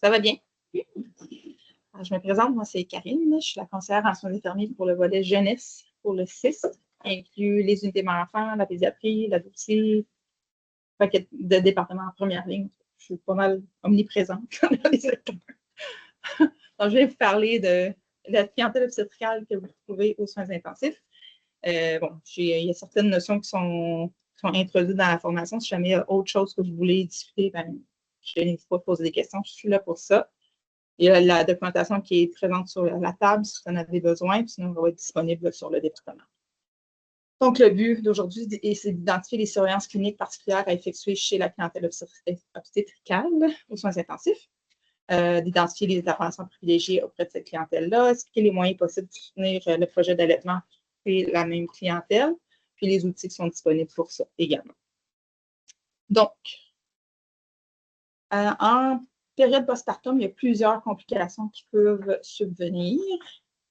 Ça va bien? Alors, je me présente, moi c'est Karine, je suis la conseillère en soins infirmiers pour le volet jeunesse pour le CIS, qui inclut les unités mère-enfant, la pédiatrie, la dossier, paquet de départements en première ligne. Je suis pas mal omniprésente dans les secteurs. Donc, je vais vous parler de la clientèle obstétricale que vous trouvez aux soins intensifs. Il y a certaines notions qui sont introduites dans la formation. Si jamais il y a autre chose que vous voulez discuter, je n'hésite pas à poser des questions. Je suis là pour ça. Il y a la documentation qui est présente sur la table si vous en avez besoin, puis sinon, elle va être disponible sur le département. Donc, le but d'aujourd'hui, c'est d'identifier les surveillances cliniques particulières à effectuer chez la clientèle obstétricale aux soins intensifs, d'identifier les interventions privilégiées auprès de cette clientèle-là, expliquer les moyens possibles de soutenir le projet d'allaitement et la même clientèle, puis les outils qui sont disponibles pour ça également. Donc, en période postpartum, il y a plusieurs complications qui peuvent subvenir.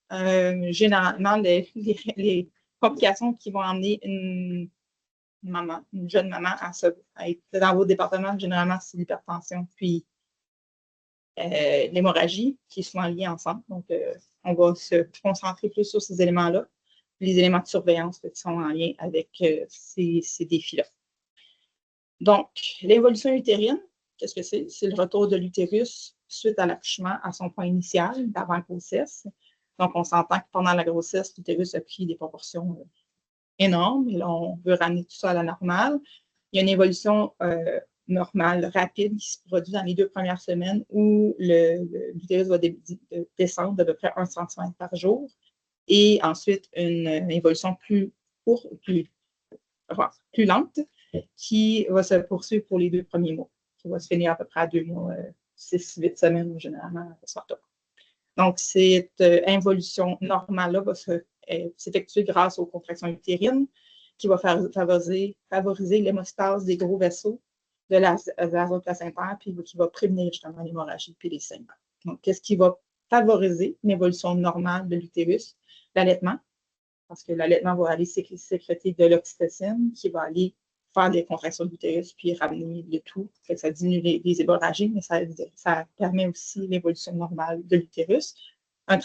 Généralement, les complications qui vont amener une jeune maman à être dans vos départements, généralement, c'est l'hypertension, puis l'hémorragie, qui est souvent liés ensemble. Donc, on va se concentrer plus sur ces éléments-là, les éléments de surveillance qui sont en lien avec ces défis-là. Donc, l'évolution utérine, qu'est-ce que c'est? C'est le retour de l'utérus suite à l'accouchement à son point initial d'avant-grossesse. Donc, on s'entend que pendant la grossesse, l'utérus a pris des proportions énormes. Et là, on veut ramener tout ça à la normale. Il y a une évolution normale, rapide, qui se produit dans les 2 premières semaines où l'utérus va descendre d'à peu près 1 cm par jour. Et ensuite, une évolution plus lente qui va se poursuivre pour les 2 premiers mois, qui va se finir à peu près à 2 mois, 6-8 semaines généralement. Donc, cette involution normale-là va s'effectuer grâce aux contractions utérines qui va favoriser l'hémostase des gros vaisseaux de la zone placentaire puis qui va prévenir justement l'hémorragie puis les saignements. Donc, qu'est-ce qui va favoriser une évolution normale de l'utérus? L'allaitement, parce que l'allaitement va aller sécréter de l'oxytocine qui va aller faire des contractions de l'utérus puis ramener le tout. Ça diminue les hémorragies, mais ça permet aussi l'évolution normale de l'utérus. Un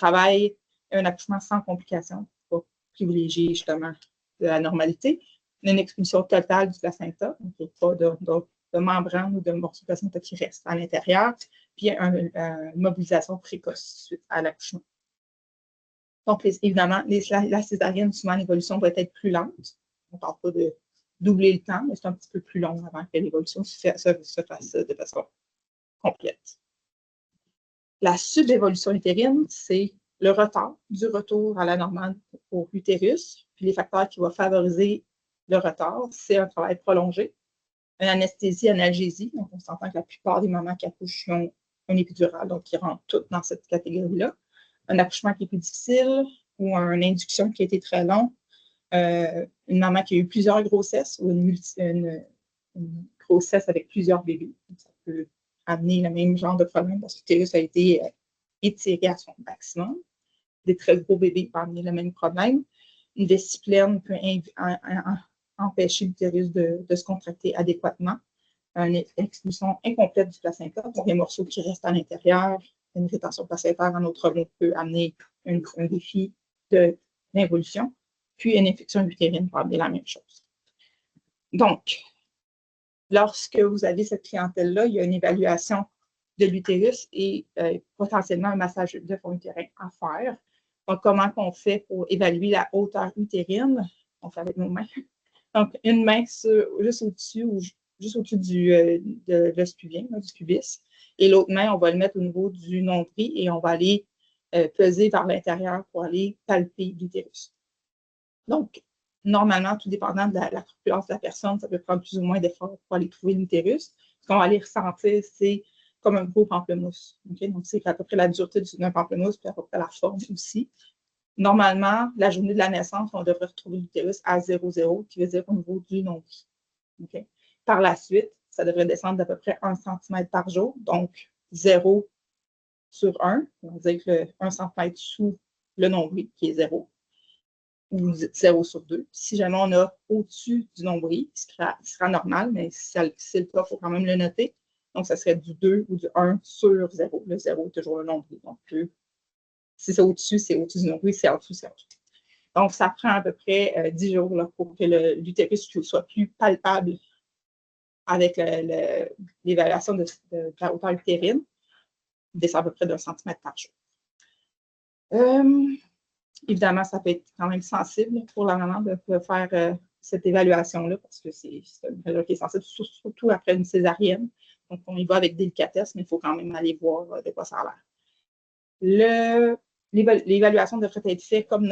accouchement sans complications pour privilégier justement de la normalité. Une expulsion totale du placenta, donc il n'y a pas de membrane ou de morceau de placenta qui reste à l'intérieur, puis une mobilisation précoce suite à l'accouchement. Donc, évidemment, la césarienne, souvent, l'évolution va être plus lente. On ne parle pas de doubler le temps, mais c'est un petit peu plus long avant que l'évolution se fasse de façon complète. La subévolution utérine, c'est le retard du retour à la normale pour l'utérus. Puis les facteurs qui vont favoriser le retard, c'est un travail prolongé, une anesthésie, analgésie. Donc, on s'entend que la plupart des mamans qui accouchent ont un épidural, donc qui rentrent toutes dans cette catégorie-là. Un accouchement qui est plus difficile ou une induction qui a été très longue. Une maman qui a eu plusieurs grossesses ou une grossesse avec plusieurs bébés. Ça peut amener le même genre de problème parce que l'utérus a été étiré à son maximum. Des très gros bébés peuvent amener le même problème. Une vessie pleine peut empêcher l'utérus de se contracter adéquatement. Une expulsion incomplète du placenta, donc les morceaux qui restent à l'intérieur, une rétention placentaire en autre mot peut amener un défi d'involution. Puis une infection utérine peut amener la même chose. Donc, lorsque vous avez cette clientèle-là, il y a une évaluation de l'utérus et potentiellement un massage de fond utérin à faire. Donc, comment on fait pour évaluer la hauteur utérine? On fait avec nos mains. Donc, une main juste au-dessus de l'os pubien, du pubis. Et l'autre main, on va le mettre au niveau du nombril et on va aller peser par l'intérieur pour aller palper l'utérus. Donc, normalement, tout dépendant de la corpulence de la personne, ça peut prendre plus ou moins d'efforts pour aller trouver l'utérus. Ce qu'on va aller ressentir, c'est comme un gros pamplemousse. Okay? Donc, c'est à peu près la dureté d'un pamplemousse, puis à peu près la forme aussi. Normalement, la journée de la naissance, on devrait retrouver l'utérus à 0,0, qui veut dire au niveau du nombril. Okay? Par la suite, ça devrait descendre d'à peu près 1 cm par jour, donc 0 sur 1, on va dire que 1 cm sous le nombril, qui est 0, ou 0 sur 2. Si jamais on a au-dessus du nombril, ce qui sera normal, mais si c'est le cas, il faut quand même le noter. Donc, ça serait du 2 ou du 1 sur 0. Le 0 est toujours le nombril. Donc, si c'est au-dessus, c'est au-dessus du nombril. C'est en dessous, c'est en dessous. Donc, ça prend à peu près 10 jours là, pour que l'utérus soit plus palpable avec l'évaluation de la hauteur utérine. Il descend à peu près d'1 centimètre par jour. Évidemment, ça peut être quand même sensible pour la maman de faire cette évaluation-là parce que c'est une mesure qui est sensible, surtout après une césarienne. Donc, on y va avec délicatesse, mais il faut quand même aller voir de quoi ça a l'air. L'évaluation devrait être faite comme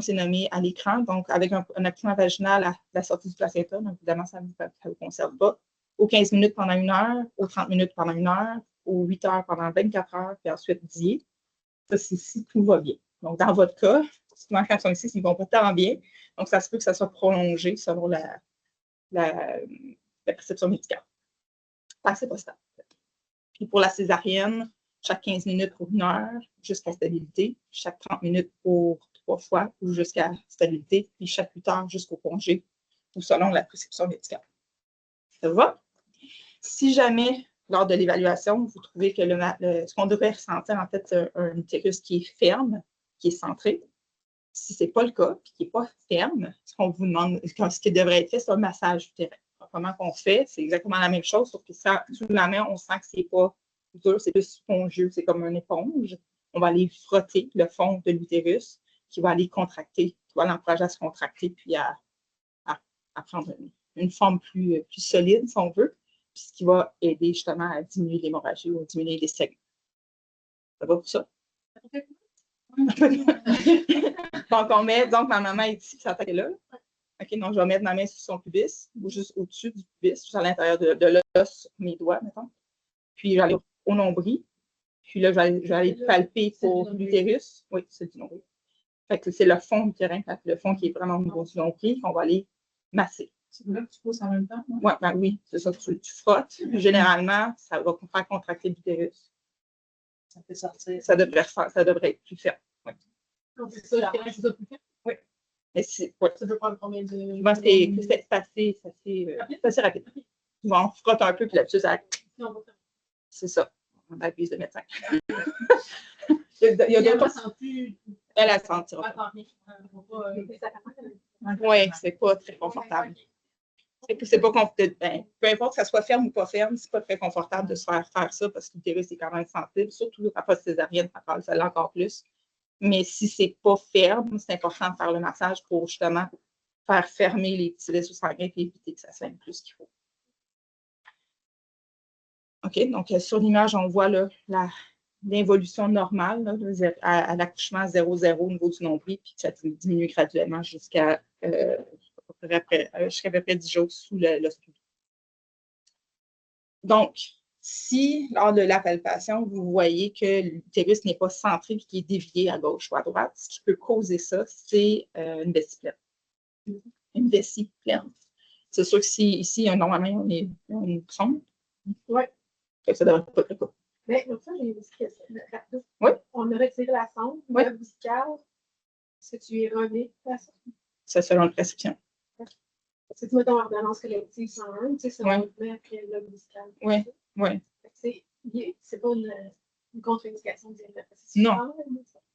c'est nommé à l'écran, donc avec un accouchement vaginal à la sortie du placenta. Donc, évidemment, ça ne vous concerne pas. Aux 15 minutes pendant 1 heure, aux 30 minutes pendant 1 heure, aux 8 heures pendant 24 heures, puis ensuite 10. Ça, c'est si tout va bien. Donc, dans votre cas, souvent, quand ils sont ici, ils ne vont pas tant bien. Donc, ça se peut que ça soit prolongé selon la prescription médicale. C'est pas stable. Puis pour la césarienne, chaque 15 minutes pour 1 heure jusqu'à stabilité, chaque 30 minutes pour 3 fois ou jusqu'à stabilité, puis chaque 8 heures jusqu'au congé ou selon la prescription médicale. Ça va? Si jamais, lors de l'évaluation, vous trouvez que ce qu'on devrait ressentir, en fait, c'est un utérus qui est ferme, qui est centré. Si ce n'est pas le cas, puis qui n'est pas ferme, ce qu'on vous demande, ce qui devrait être fait, c'est un massage utérin. Comment qu'on fait? C'est exactement la même chose, sauf que sous la main, on sent que ce n'est pas dur, c'est plus spongieux, c'est comme une éponge. On va aller frotter le fond de l'utérus, qui va aller contracter, qui va l'encourager à se contracter, puis à prendre une forme plus solide, si on veut, puis ce qui va aider justement à diminuer l'hémorragie ou à diminuer les saignements. Ça va pour ça? Donc, ma maman est ici, sa tête est là. OK, donc je vais mettre ma main sur son pubis, ou juste au-dessus du pubis, juste à l'intérieur de l'os, mes doigts, mettons. Puis, je vais aller au nombril. Puis là, je vais aller palper pour l'utérus. Oui, c'est du nombril. Fait que c'est le fond du terrain, le fond qui est vraiment au niveau du nombril, qu'on va aller masser. C'est là que tu pousses en même temps? Ouais, oui, c'est ça. Tu frottes. Généralement, ça va faire contracter l'utérus. Ça fait sortir. Ça devrait être plus ferme. Oui. Donc, c'est ça, plus ferme? Oui. Mais ça peut prendre combien de... C'est assez rapide. On frotte un peu, puis là-dessus, c'est ça. On abuse de médecin. Il y a d'autres... Elle sentira pas. Oui, c'est pas très confortable. C'est pas confortable. Peu importe que ça soit ferme ou pas ferme, c'est pas très confortable de se faire ça parce que l'utérus est quand même sensible, surtout la post-césarienne, ça l'est encore plus. Mais si c'est pas ferme, c'est important de faire le massage pour justement faire fermer les petits vaisseaux sanguins et éviter que ça saigne plus qu'il faut. OK, donc sur l'image, on voit l'involution normale là, à l'accouchement 0,0 au niveau du nombril, puis que ça diminue graduellement jusqu'à à peu près 10 jours sous l'os. Donc, si lors de la palpation, vous voyez que l'utérus n'est pas centré et qu'il est dévié à gauche ou à droite, ce qui peut causer ça, c'est une vessie pleine. Une vessie pleine. C'est sûr que ici, normalement, on est une sonde. Oui. Ça ne devrait pas être le cas. Mais donc ça, j'ai une question. Oui. On a retiré la sonde, oui. Le buscal. Est-ce que tu y reviens la sonde? C'est selon la prescription. Si tu mets ton ordonnance collective 101, tu sais, ça va venir après le buscal. Oui, oui. C'est pas une contre-indication directe. Non.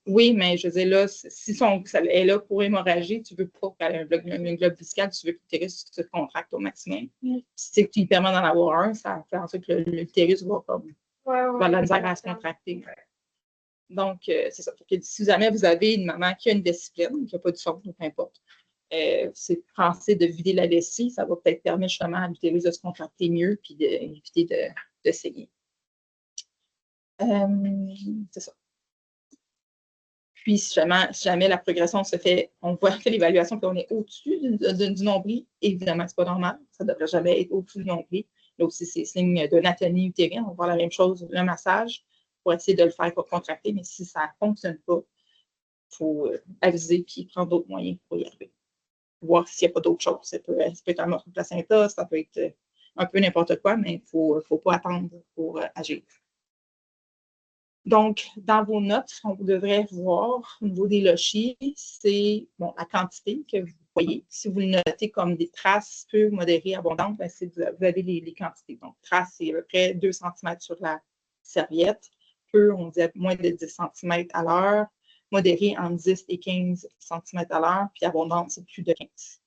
Oui, mais je veux dire, là, si elle est là pour hémorragie, tu ne veux pas qu'elle ait un globe buscal, tu veux que l'utérus se contracte au maximum. Si tu lui permets d'en avoir un, ça fait en sorte que l'utérus va avoir la misère à se contracter. Donc, c'est ça. Si jamais vous avez une maman qui a une discipline, qui n'a pas de son, peu importe, c'est penser de vider la vessie, ça va peut-être permettre justement à l'utérus de se contracter mieux puis d'éviter de saigner. C'est ça. Puis, si jamais la progression se fait, on voit que l'évaluation qu'on est au-dessus du nombril, évidemment, ce n'est pas normal. Ça ne devrait jamais être au-dessus du nombril. Là aussi, c'est signe d'anatomie utérine. On va voir la même chose, le massage, pour essayer de le faire contracter. Mais si ça ne fonctionne pas, il faut aviser et prendre d'autres moyens pour y arriver. Voir s'il n'y a pas d'autres choses. Ça peut être un morceau de placenta, ça peut être un peu n'importe quoi, mais il ne faut pas attendre pour agir. Donc, dans vos notes, ce qu'on devrait voir au niveau des lochies, c'est la quantité que voyez. Si vous le notez comme des traces peu modérées, abondantes, ben, vous avez les quantités. Donc, traces, c'est à peu près 2 cm sur la serviette. Peu, on dit moins de 10 cm à l'heure. Modéré, entre 10 et 15 cm à l'heure. Puis abondante, c'est plus de 15.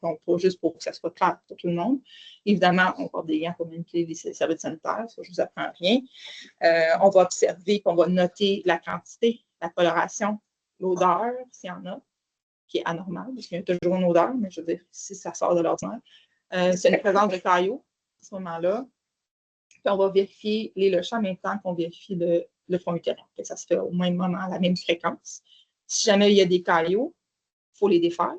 Donc, juste pour que ça soit clair pour tout le monde. Évidemment, on porte des gants pour manipuler les serviettes sanitaires. Ça, je ne vous apprends rien. On va observer, puis on va noter la quantité, la coloration, l'odeur, s'il y en a, qui est anormale, parce qu'il y a toujours une odeur, mais je veux dire, si ça sort de l'ordinaire. C'est une présence de caillots, à ce moment-là. Puis on va vérifier les lochs en même temps qu'on vérifie le fond utérin. Ça se fait au même moment, à la même fréquence. Si jamais il y a des caillots, il faut les défaire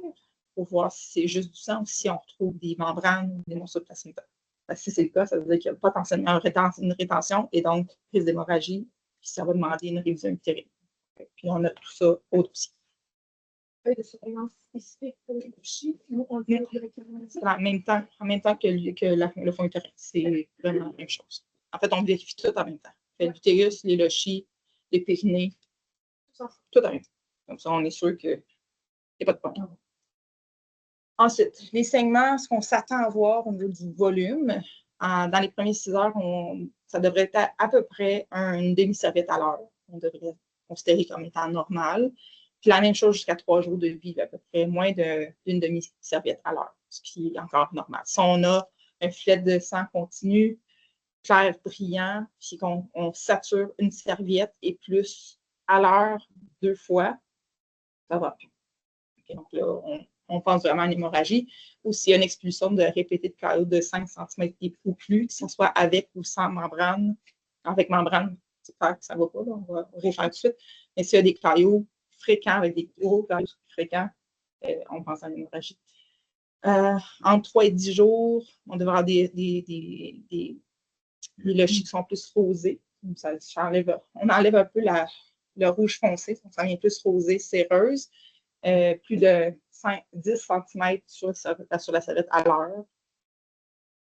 pour voir si c'est juste du sang ou si on retrouve des membranes ou des morceaux de placenta. Si c'est le cas, ça veut dire qu'il y a potentiellement une rétention et donc prise d'hémorragie, puis ça va demander une révision utérine. Puis on a tout ça au dossier. De surveillance spécifique pour les couchers, nous, on le fait directement. En même temps que le fond utérin. C'est vraiment la même chose. En fait, on vérifie tout en même temps. L'utérus, les lochis, les périnées, tout en même temps. Comme ça, on est sûr qu'il n'y a pas de problème. Ensuite, les saignements, ce qu'on s'attend à voir au niveau du volume, dans les premières 6 heures, ça devrait être à peu près une demi-serviette à l'heure. On devrait considérer comme étant normal. Puis la même chose jusqu'à 3 jours de vie, à peu près moins d'une demi-serviette à l'heure, ce qui est encore normal. Si on a un filet de sang continu, clair, brillant, puis qu'on sature une serviette et plus à l'heure 2 fois, ça va plus. Okay, donc là, on pense vraiment à une hémorragie, ou s'il y a une expulsion de répétée de caillots de 5 cm ou plus, que ce soit avec ou sans membrane. Avec membrane, c'est clair que ça ne va pas, là, on va refaire tout de suite. Mais s'il y a des caillots fréquents, avec des gros caillots fréquents, on pense à une hémorragie. Entre 3 et 10 jours, on devrait avoir des lochis qui sont plus rosés. On enlève un peu le rouge foncé, ça devient plus rosé, céreuse. Plus de 10 cm sur la serviette à l'heure.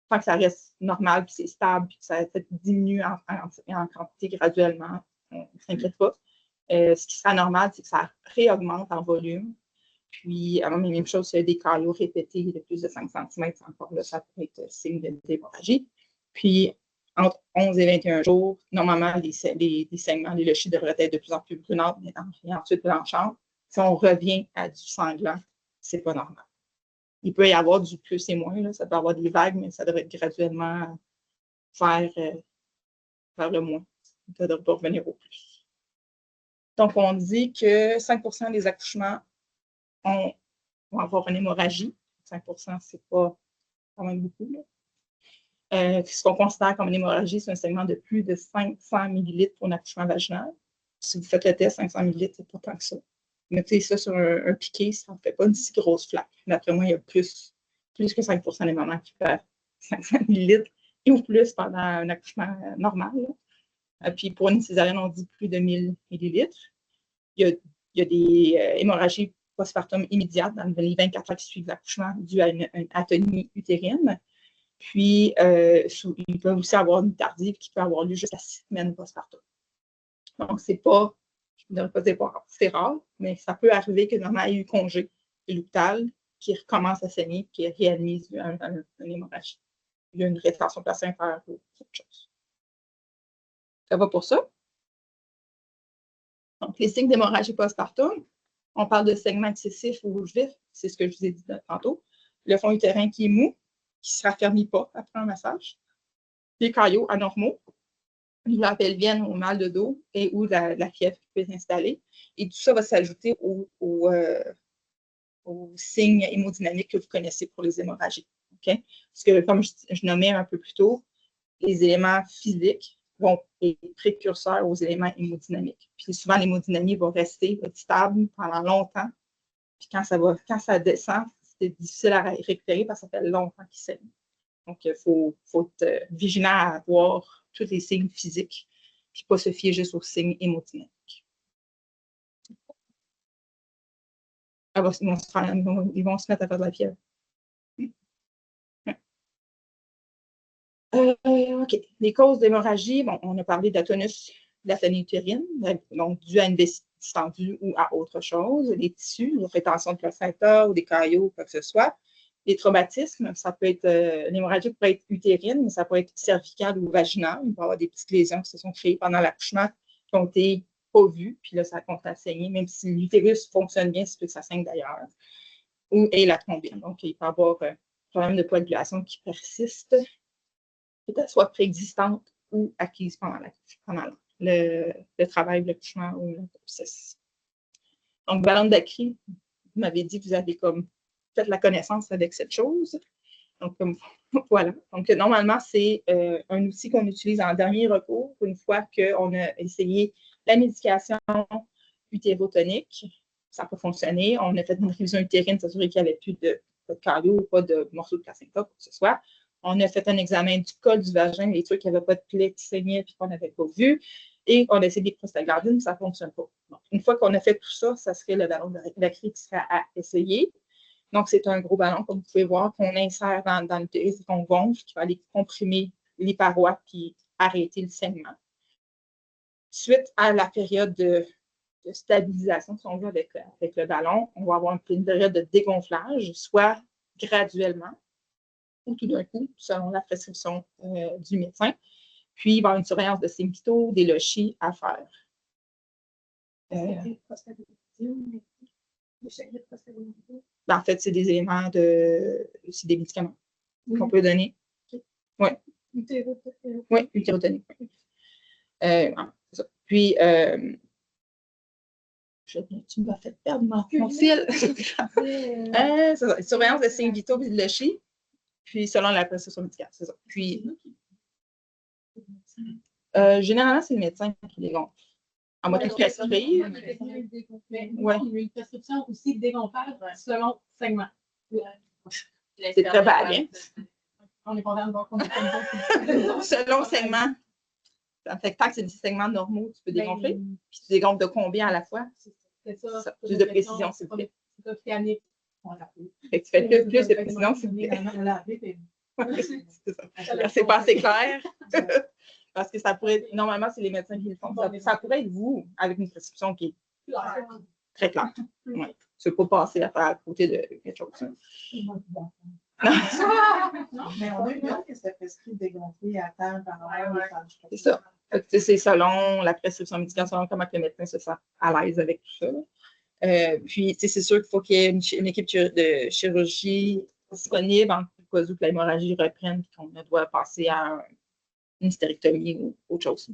Tant que ça reste normal, puis c'est stable, puis que ça diminue en quantité graduellement, on ne s'inquiète pas. Ce qui sera normal, c'est que ça réaugmente en volume. Puis, la même chose, s'il y a des caillots répétés de plus de 5 cm, encore là, ça peut être signe d'hémorragie. Puis, entre 11 et 21 jours, normalement, les saignements, les lochis devraient être de plus en plus brunâtres et ensuite blanchantes. Si on revient à du sanglant, c'est pas normal. Il peut y avoir du plus et moins, là, ça peut avoir des vagues, mais ça devrait graduellement vers le moins. Ça ne devrait pas revenir au plus. Donc, on dit que 5 % des accouchements vont avoir une hémorragie. 5 %, c'est pas quand même beaucoup. Ce qu'on considère comme une hémorragie, c'est un saignement de plus de 500 ml pour un accouchement vaginal. Si vous faites le test, 500 ml, c'est pas tant que ça. Mettez ça sur un piquet, ça ne fait pas une si grosse flaque. D'après moi, il y a plus que 5 % des mamans qui peuvent 500 ml et ou plus pendant un accouchement normal. Puis pour une césarienne, on dit plus de 1000 ml. Il y a des hémorragies postpartum immédiates dans les 24 heures qui suivent l'accouchement dû à une atonie utérine. Puis, ils peuvent aussi avoir une tardive qui peut avoir lieu jusqu'à 6 semaines postpartum. Donc, c'est pas, je ne devrais pas dire pas rare, c'est rare, mais ça peut arriver que maman ait eu congé de l'hôpital, qui recommence à saigner, qui réadmise une hémorragie. Il y a une rétention placentaire ou autre chose. Ça va pour ça? Donc, les signes d'hémorragie postpartum, on parle de saignement excessif ou rouge vif, c'est ce que je vous ai dit tantôt. Le fond utérin qui est mou, qui ne se raffermit pas après un massage. Les caillots anormaux, la pelvienne ou mal de dos et ou la fièvre qui peut s'installer. Et tout ça va s'ajouter aux signes hémodynamiques que vous connaissez pour les hémorragies. Okay? Parce que, comme je nommais un peu plus tôt, les éléments physiques vont être précurseurs aux éléments hémodynamiques. Puis souvent, l'hémodynamie va rester stable pendant longtemps. Puis quand ça descend, c'est difficile à récupérer parce que ça fait longtemps qu'il saigne. Donc, il faut être vigilant à voir tous les signes physiques, puis pas se fier juste aux signes hémodynamiques. Ils vont se mettre à faire de la fièvre. OK. Les causes d'hémorragie, bon, on a parlé d'atonus, d'atonie utérine, donc dû à une distendu ou à autre chose. Les tissus, les rétentions de placenta ou des caillots, quoi que ce soit. Les traumatismes, ça peut être, l'hémorragie peut être utérine, mais ça peut être cervicale ou vaginale. Il peut y avoir des petites lésions qui se sont créées pendant l'accouchement qui ont été pas vues, puis là, ça compte à saigner, même si l'utérus fonctionne bien, c'est que ça saigne d'ailleurs. Et la thrombine. Donc, il peut y avoir un problème de coagulation qui persiste, peut-être soit préexistante ou acquise pendant le travail, l'accouchement ou le processus. Donc, ballon d'acry, vous m'avez dit que vous avez comme fait la connaissance avec cette chose. Donc, voilà. Donc, normalement, c'est un outil qu'on utilise en dernier recours une fois qu'on a essayé la médication utérotonique. Ça n'a pas fonctionné. On a fait une révision utérine, s'assurer qu'il n'y avait plus de caillots, pas de morceaux de placenta, quoi que ce soit. On a fait un examen du col du vagin, les trucs qui n'avaient pas de plaie qui saignaient et qu'on n'avait pas vu. Et on a essayé des prostaglandines, ça ne fonctionne pas. Donc, une fois qu'on a fait tout ça, ça serait le ballon d'acry qui serait à essayer. Donc, c'est un gros ballon, comme vous pouvez voir, qu'on insère dans l'utérus et qu'on gonfle, qui va aller comprimer les parois puis arrêter le saignement. Suite à la période de stabilisation, si on veut, avec le ballon, on va avoir une période de dégonflage, soit graduellement ou tout d'un coup, selon la prescription du médecin. Puis, il va y avoir une surveillance de signes vitaux, des lochis à faire. En fait, c'est des éléments c'est des médicaments qu'on peut donner. Oui. Oui, utérotonique. Puis, tu m'as fait perdre mon fil. C'est ça. Surveillance de signes vitaux et de lochis. Puis, selon la prescription médicale, c'est ça. Puis, généralement, c'est le médecin qui les gonfle. En mode prescrire. Oui. Une prescription aussi dégonflage selon segment. C'est très varié. On est content de voir qu'on a selon segment. En fait, tant que c'est des segments normaux, tu peux dégonfler. Puis tu dégonfles de combien à la fois? C'est ça. Plus de précision, s'il vous plaît. C'est océanique. Tu fais plus de précision, s'il vous plaît. C'est pas assez clair. Parce que ça pourrait être, normalement, c'est les médecins qui le font. Ça pourrait être vous, avec une prescription qui est très claire. Ouais. Tu ne peux pas passer à côté de quelque chose. Non, mais on a eu que c'était prescrit de dégonfler à temps par an. C'est ça. C'est selon la prescription médicale, selon comment le médecin se sent à l'aise avec tout ça. Puis, c'est sûr qu'il faut qu'il y ait une équipe de chirurgie disponible en cas où que l'hémorragie reprenne et qu'on doit passer à une stérectomie ou autre chose.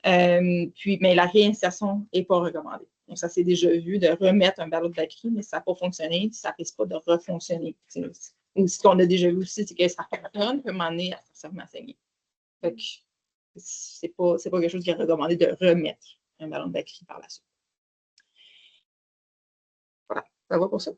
Mais la réinsertion n'est pas recommandée. Donc, ça s'est déjà vu de remettre un ballon d'acry, mais ça n'a pas fonctionné, ça ne risque pas de refonctionner. Ou ce qu'on a déjà vu aussi, c'est que ça fonctionne, peut m'emmener à se remettre à saigner. Fait que c'est pas quelque chose qui est recommandé de remettre un ballon d'acry par la suite. Voilà, ça va pour ça?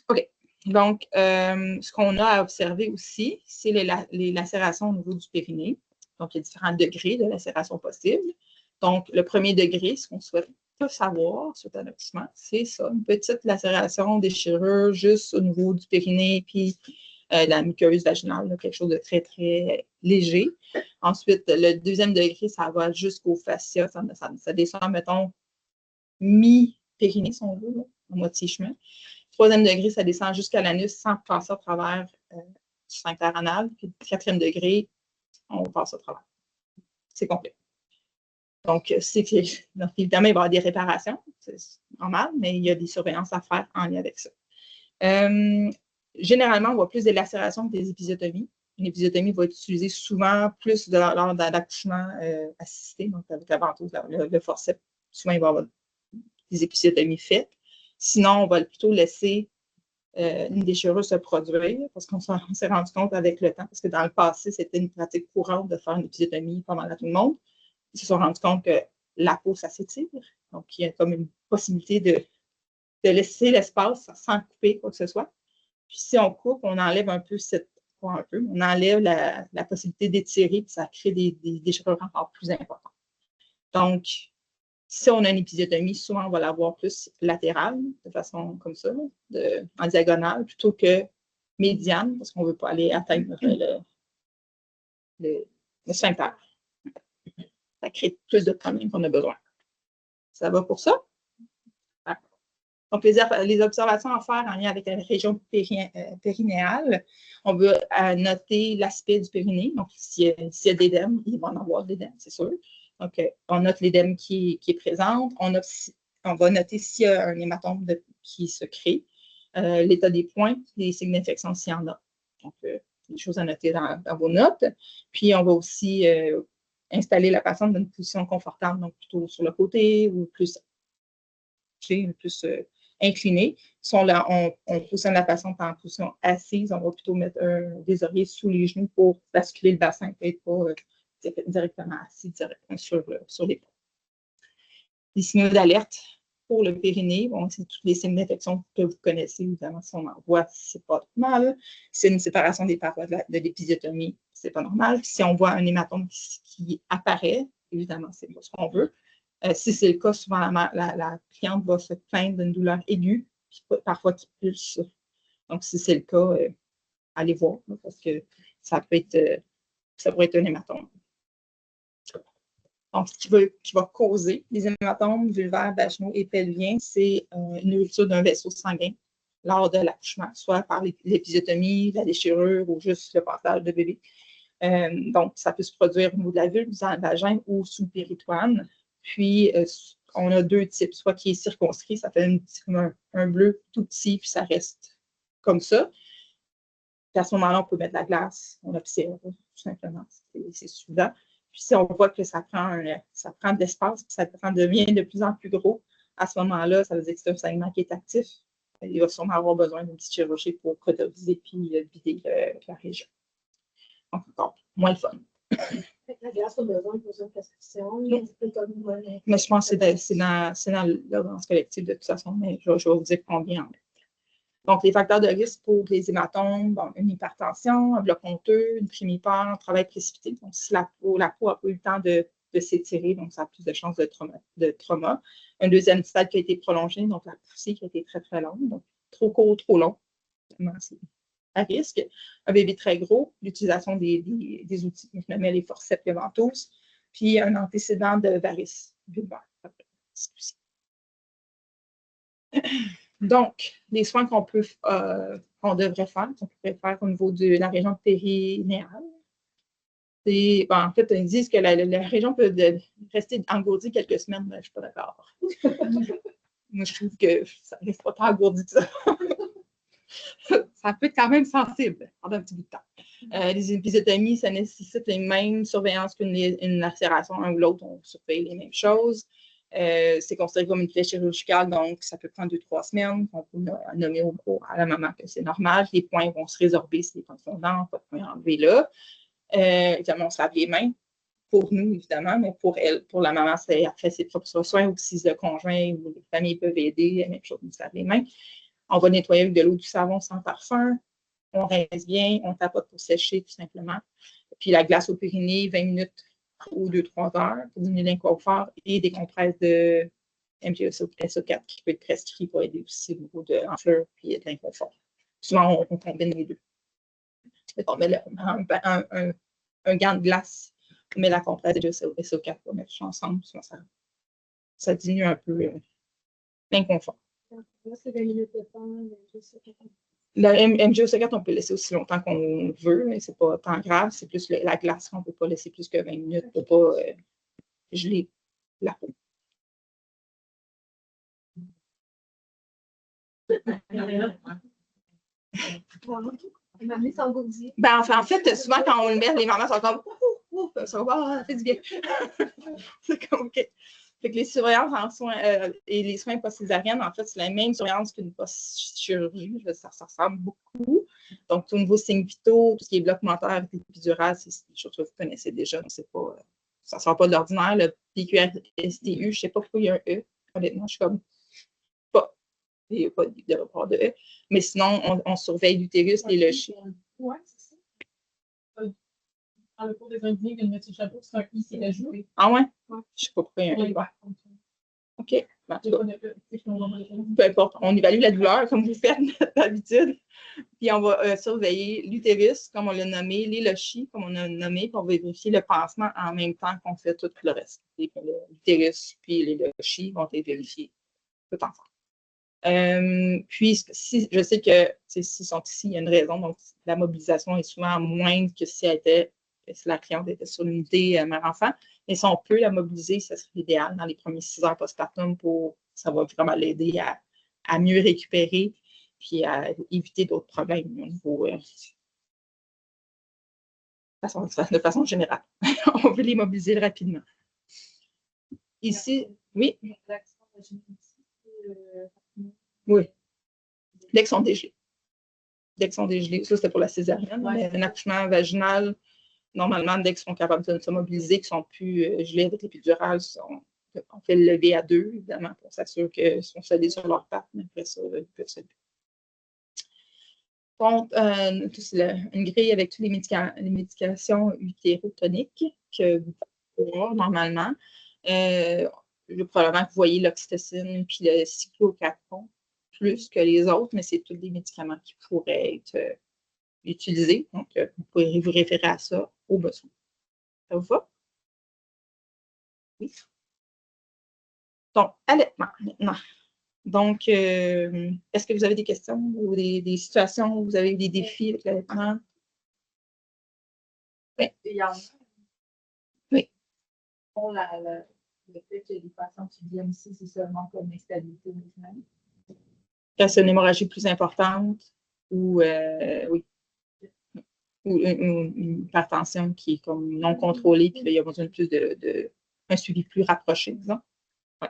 OK. Donc, ce qu'on a à observer aussi, c'est les lacérations au niveau du périnée. Donc, il y a différents degrés de lacération possibles. Donc, le premier degré, ce qu'on souhaite savoir suite à l'accouchement, c'est ça, une petite lacération, déchirure juste au niveau du périnée puis la muqueuse vaginale, quelque chose de très, très léger. Ensuite, le deuxième degré, ça va jusqu'au fascia, ça descend, mettons, mi-périnée, si on veut, là, à moitié chemin. Troisième degré, ça descend jusqu'à l'anus sans passer à travers du sphincter anal. Puis, quatrième degré, on passe au travers. C'est complet. Donc, évidemment, il va y avoir des réparations, c'est normal, mais il y a des surveillances à faire en lien avec ça. Généralement, on voit plus des lacérations que des épisiotomies. Une épisiotomie va être utilisée souvent plus lors d'un accouchement assisté, donc avec la ventouse, le forceps. Souvent, il va y avoir des épisiotomies faites. Sinon, on va plutôt laisser une déchirure se produire parce qu'on s'est rendu compte avec le temps, parce que dans le passé, c'était une pratique courante de faire une épisiotomie pas mal à tout le monde. Ils se sont rendus compte que la peau, ça s'étire. Donc, il y a comme une possibilité de laisser l'espace sans couper quoi que ce soit. Puis, si on coupe, on enlève un peu on enlève la possibilité d'étirer, puis ça crée des déchirures encore plus importantes. Donc, si on a une épisiotomie, souvent, on va l'avoir plus latérale, de façon comme ça, en diagonale, plutôt que médiane, parce qu'on ne veut pas aller atteindre le sphincter. Ça crée plus de problèmes qu'on a besoin. Ça va pour ça? Donc, les observations à faire en lien avec la région périnéale, on veut noter l'aspect du périnée. Donc, s'il y a d'édème, il va en avoir d'édème, c'est sûr. Donc, on note l'édème qui est présent. On va noter s'il y a un hématome qui se crée, l'état des points, les signes d'infection s'il y en a. Donc, des choses à noter dans vos notes. Puis, on va aussi installer la patiente dans une position confortable, donc plutôt sur le côté ou plus inclinée. Si on positionne la patiente en position assise, on va plutôt mettre des oreillers sous les genoux pour basculer le bassin, peut-être pas directement assis sur l'épaule. Les signaux d'alerte pour le périnée, bon, c'est tous les signes d'infection que vous connaissez, évidemment, si on en voit, c'est pas normal. C'est une séparation des parois de l'épisiotomie, c'est pas normal. Si on voit un hématome qui apparaît, évidemment, c'est pas ce qu'on veut. Si c'est le cas, souvent la cliente va se plaindre d'une douleur aiguë, parfois qui pulse. Donc, si c'est le cas, allez voir, parce que ça pourrait être un hématome. Donc, ce qui va causer les hématomes vulvaires, vaginaux et pelviens, c'est une rupture d'un vaisseau sanguin lors de l'accouchement, soit par l'épisiotomie, la déchirure ou juste le passage de bébé. Donc, ça peut se produire au niveau de la vulve, dans le vagin ou sous le péritoine. Puis, on a deux types, soit qui est circonscrit, ça fait un bleu tout petit, puis ça reste comme ça. Puis à ce moment-là, on peut mettre de la glace, on observe, tout simplement, c'est suffisant. Puis si on voit que ça prend de l'espace, puis ça devient de plus en plus gros, à ce moment-là, ça veut dire que c'est un saignement qui est actif. Il va sûrement avoir besoin d'une petite chirurgie pour cauteriser puis vider la région. Donc, encore moins le fun. La glace a besoin de prescription. Mais je pense que c'est dans l'ordonnance collective de toute façon, mais je vais vous dire combien en est. Donc, les facteurs de risque pour les hématomes, bon, une hypertension, un bloc honteux, une primipare, un travail précipité. Donc, si la peau n'a pas eu le temps de s'étirer, donc ça a plus de chances de trauma. Un deuxième stade qui a été prolongé, donc la poussée qui a été très, très longue. Donc, trop court, trop long. C'est à risque. Un bébé très gros, l'utilisation des outils, je me mets les forceps et ventouses, puis un antécédent de varices vulvaire. Donc, les soins qu'on devrait faire, qu'on pourrait faire au niveau de la région périnéale, en fait, ils disent que la région peut rester engourdie quelques semaines, mais je ne suis pas d'accord. Moi, je trouve que ça ne reste pas tant engourdi que ça. Ça peut être quand même sensible pendant un petit bout de temps. Les épisiotomies, ça nécessite les mêmes surveillances qu'une lacération, un ou l'autre, on surveille les mêmes choses. C'est considéré comme une plaie chirurgicale, donc ça peut prendre 2-3 semaines. On peut nommer à la maman que c'est normal. Les points vont se résorber si les points sont dents, pas de points enlevés là. Évidemment, on se lave les mains. Pour nous, évidemment, mais pour elle, pour la maman, elle fait ses propres soins, ou si le conjoint ou les familles peuvent aider, la même chose, on se lave les mains. On va nettoyer avec de l'eau du savon sans parfum. On rince bien, on tapote pour sécher tout simplement. Puis la glace au périnée, 20 minutes ou 2-3 heures pour diminuer l'inconfort et des compresses de MgSO4 qui peut être prescrit pour aider aussi au niveau de l'enflure et de l'inconfort. Souvent, on combine les deux. On met un gant de glace, on met la compresse de MgSO4 pour mettre ça ensemble. Ça diminue un peu l'inconfort. Le MgSO4, on peut laisser aussi longtemps qu'on veut, mais ce n'est pas tant grave. C'est plus la glace qu'on ne peut pas laisser plus que 20 minutes pour ne pas geler la peau. Ben, en fait, souvent, quand on le met, les mamans sont comme ça fait du bien. C'est comme OK. Fait que les surveillances en soins et les soins post-césariennes, en fait, c'est la même surveillance qu'une post-chirurgie. Ça ressemble beaucoup. Donc, au niveau signes vitaux, tout ce qui est bloc moteur, épidural, c'est des choses que vous connaissez déjà. Donc, ça ne sort pas de l'ordinaire. Le PQRSTU, je ne sais pas pourquoi il y a un E. Honnêtement, je suis comme pas. Il n'y a pas de rapport de E. Mais sinon, on surveille l'utérus, les lochis. Oui, c'est ça. Dans le cours des indiens, il y a une métier de chapeau, c'est un I qui est ajouté. Ah ouais? Je ne sais pas pourquoi il y a un I. OK. Ben, peu importe. On évalue la douleur comme vous faites d'habitude. Puis on va surveiller l'utérus, comme on l'a nommé, les lochis, comme on a nommé, puis on va vérifier le pansement en même temps qu'on fait tout le reste. L'utérus puis les lochis vont être vérifiés tout ensemble. Puis, si je sais que s'ils sont ici, il y a une raison, donc la mobilisation est souvent moindre que si la cliente était sur l'unité mère-enfant. Mais si on peut la mobiliser, ça serait l'idéal dans les premiers 6 heures postpartum ça va vraiment l'aider à mieux récupérer puis à éviter d'autres problèmes au niveau de façon générale. On veut les mobiliser rapidement. Ici, oui. Oui. Dès qu'ils sont dégelés. Dès qu'ils sont dégelés. Ça, c'était pour la césarienne. Mais un accouchement vaginal, normalement, dès qu'ils sont capables de se mobiliser, qu'ils sont plus gelés avec l'épidurale, on fait le lever à 2, évidemment, pour s'assurer qu'ils sont scellés sur leur patte, mais après ça, ils peuvent se lever. Donc, une grille avec toutes les médications utérotoniques que vous pouvez avoir normalement. Probablement que vous voyez l'oxytocine puis le cyclocatron plus que les autres, mais c'est tous des médicaments qui pourraient être utilisés. Donc, vous pouvez vous référer à ça au besoin. Ça vous va? Oui. Donc, allaitement maintenant. Donc, est-ce que vous avez des questions ou des situations où vous avez des défis avec l'allaitement? Oui. Oui. Pour le fait que les patients qui viennent ici, c'est seulement comme instabilité originale. Quand c'est une hémorragie plus importante ou oui. Ou une hypertension qui est comme non contrôlée, puis là, il y a besoin de plus un suivi plus rapproché, disons. Ouais.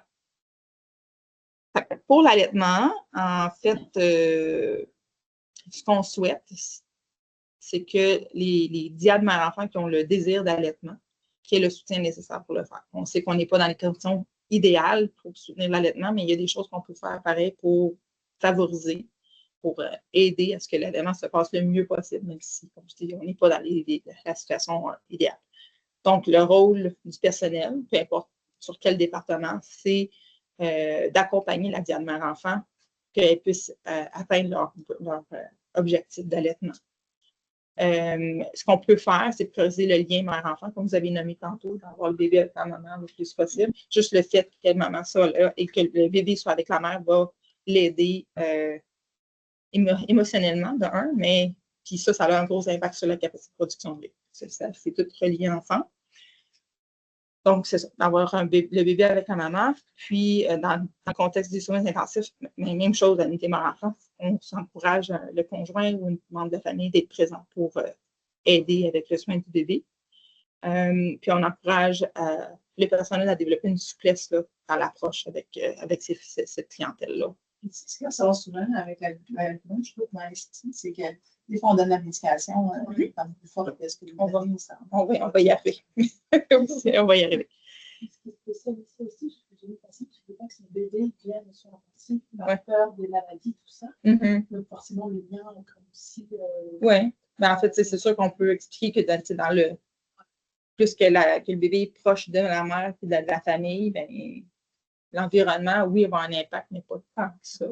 Pour l'allaitement, en fait, ce qu'on souhaite, c'est que les diades mère-enfant qui ont le désir d'allaitement, qui aient le soutien nécessaire pour le faire. On sait qu'on n'est pas dans les conditions idéales pour soutenir l'allaitement, mais il y a des choses qu'on peut faire pareil pour favoriser, pour aider à ce que l'allaitement se passe le mieux possible, même si, comme je dis, on n'est pas dans la situation idéale. Donc, le rôle du personnel, peu importe sur quel département, c'est d'accompagner la diade mère-enfant qu'elle puisse atteindre leur objectif d'allaitement. Ce qu'on peut faire, c'est de creuser le lien mère-enfant, comme vous avez nommé tantôt, d'avoir le bébé avec la maman le plus possible. Juste le fait que la maman soit là et que le bébé soit avec la mère va l'aider émotionnellement, de un, mais puis ça a un gros impact sur la capacité de production de lait. C'est tout relié ensemble. Donc, c'est ça, d'avoir le bébé avec la maman. Puis, dans le contexte des soins intensifs, même chose à l'unité mère-enfant, on s'encourage le conjoint ou un membre de la famille d'être présent pour aider avec le soin du bébé. Puis, on encourage les personnels à développer une souplesse là, dans l'approche avec cette clientèle-là. Ce qui ressort souvent avec la je trouve, dans les sites, c'est que des fois, on donne la médication plus forte que ce que on va y arriver. On va y arriver. C'est ça aussi, j'ai une patiente qui ne veut pas que son bébé vienne sur la partie, la peur de la maladie, tout ça. Donc, forcément, le lien comme si. Oui. En fait, c'est sûr qu'on peut expliquer que dans le. Plus que le bébé est proche de la mère et de la famille, ben, l'environnement, oui, il va avoir un impact, mais pas tant que ça.